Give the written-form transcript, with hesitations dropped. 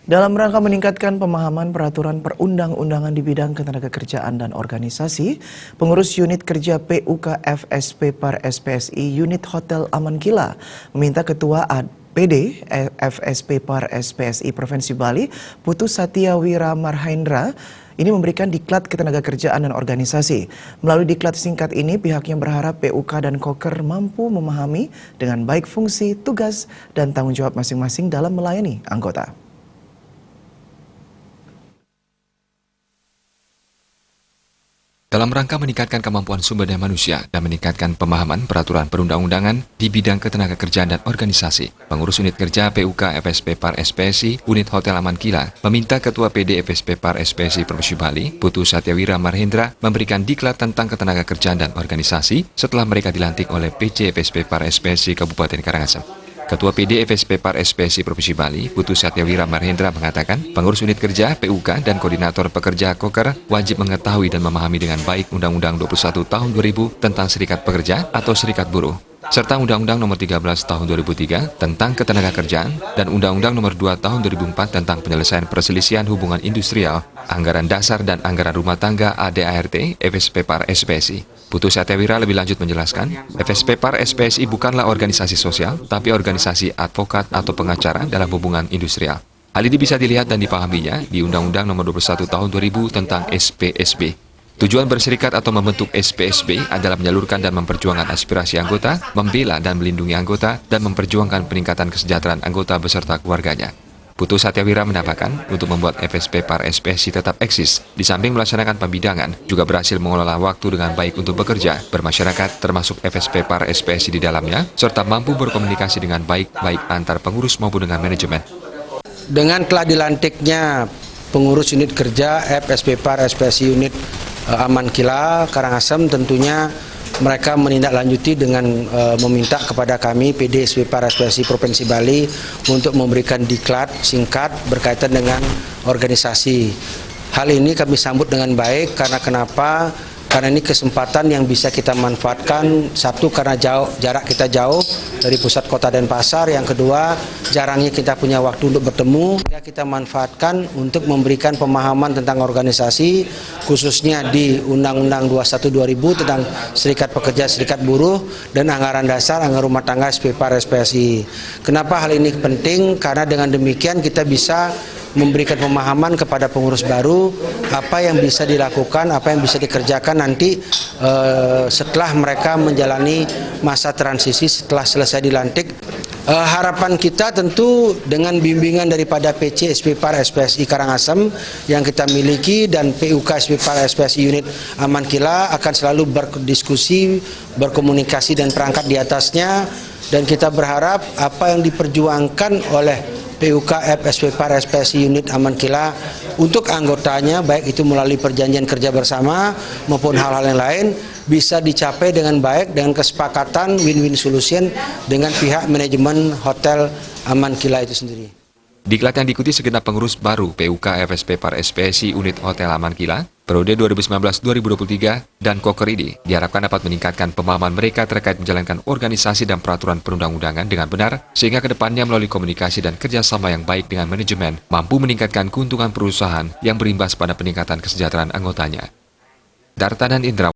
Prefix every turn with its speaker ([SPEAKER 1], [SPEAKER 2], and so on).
[SPEAKER 1] Dalam rangka meningkatkan pemahaman peraturan perundang-undangan di bidang ketenagakerjaan dan organisasi, pengurus unit kerja PUK FSP Par SPSI unit Hotel Aman Kila meminta Ketua PD FSP Par SPSI Provinsi Bali, Putu Satya Wira Marhendra, ini memberikan diklat ketenagakerjaan dan organisasi. Melalui diklat singkat ini, pihaknya berharap PUK dan Koker mampu memahami dengan baik fungsi, tugas, dan tanggung jawab masing-masing dalam melayani anggota.
[SPEAKER 2] Dalam rangka meningkatkan kemampuan sumber daya manusia dan meningkatkan pemahaman peraturan perundang-undangan di bidang ketenagakerjaan dan organisasi, pengurus unit kerja PUK FSP Par SPSI unit Hotel Aman Kila meminta Ketua PD FSP Par SPSI Provinsi Bali, Putu Satya Wira Marhendra, memberikan diklat tentang ketenagakerjaan dan organisasi setelah mereka dilantik oleh PC FSP Par SPSI Kabupaten Karangasem. Ketua PD FSP Par SPSI Provinsi Bali, Putu Satya Wira Marhendra mengatakan, pengurus unit kerja PUK dan koordinator pekerja Koker wajib mengetahui dan memahami dengan baik Undang-Undang 21 Tahun 2000 tentang Serikat Pekerja atau Serikat Buruh, serta Undang-Undang Nomor 13 Tahun 2003 tentang Ketenagakerjaan dan Undang-Undang Nomor 2 Tahun 2004 tentang Penyelesaian Perselisihan Hubungan Industrial, Anggaran Dasar dan Anggaran Rumah Tangga ADART FSP Par SPSI. Putu Satya Wira lebih lanjut menjelaskan, FSP Par SPSI bukanlah organisasi sosial, tapi organisasi advokat atau pengacara dalam hubungan industrial. Hal ini bisa dilihat dan dipahaminya di Undang-Undang Nomor 21 Tahun 2000 tentang SPSB. Tujuan berserikat atau membentuk SPSB adalah menyalurkan dan memperjuangkan aspirasi anggota, membela dan melindungi anggota, dan memperjuangkan peningkatan kesejahteraan anggota beserta keluarganya. Putu Satya Wira menambahkan, untuk membuat FSP Par SPSI tetap eksis, di samping melaksanakan pembidangan, juga berhasil mengelola waktu dengan baik untuk bekerja, bermasyarakat, termasuk FSP Par SPSI di dalamnya, serta mampu berkomunikasi dengan baik antar pengurus maupun dengan manajemen.
[SPEAKER 3] Dengan telah dilantiknya pengurus unit kerja FSP Par SPSI unit Aman Kila Karangasem, tentunya mereka menindaklanjuti dengan meminta kepada kami PD SP Par SPSI Provinsi Bali untuk memberikan diklat singkat berkaitan dengan organisasi. Hal ini kami sambut dengan baik karena kenapa? Karena ini kesempatan yang bisa kita manfaatkan. Satu, karena jarak kita jauh dari pusat kota dan pasar. Yang kedua, jarangnya kita punya waktu untuk bertemu. Kita manfaatkan untuk memberikan pemahaman tentang organisasi, khususnya di Undang-Undang 21 2000 tentang Serikat Pekerja, Serikat Buruh, dan Anggaran Dasar, Anggaran Rumah Tangga SP Par SPSI. Kenapa hal ini penting? Karena dengan demikian kita bisa memberikan pemahaman kepada pengurus baru apa yang bisa dilakukan, apa yang bisa dikerjakan nanti setelah mereka menjalani masa transisi setelah selesai dilantik. Harapan kita tentu dengan bimbingan daripada PC SP Par SPSI Karangasem yang kita miliki dan PUK SP Par SPSI unit Aman Kila akan selalu berdiskusi, berkomunikasi dan perangkat di atasnya, dan kita berharap apa yang diperjuangkan oleh PUK FSP Par SPSI unit Aman Kila untuk anggotanya, baik itu melalui perjanjian kerja bersama maupun hal-hal yang lain, bisa dicapai dengan baik dengan kesepakatan win-win solution dengan pihak manajemen Hotel Aman Kila itu sendiri.
[SPEAKER 2] Diklat yang diikuti segenap pengurus baru PUK FSP Par SPSI unit Hotel Aman Kila periode 2019-2023 dan Koker ini diharapkan dapat meningkatkan pemahaman mereka terkait menjalankan organisasi dan peraturan perundang-undangan dengan benar, sehingga kedepannya melalui komunikasi dan kerjasama yang baik dengan manajemen mampu meningkatkan keuntungan perusahaan yang berimbas pada peningkatan kesejahteraan anggotanya. Dartanan Indra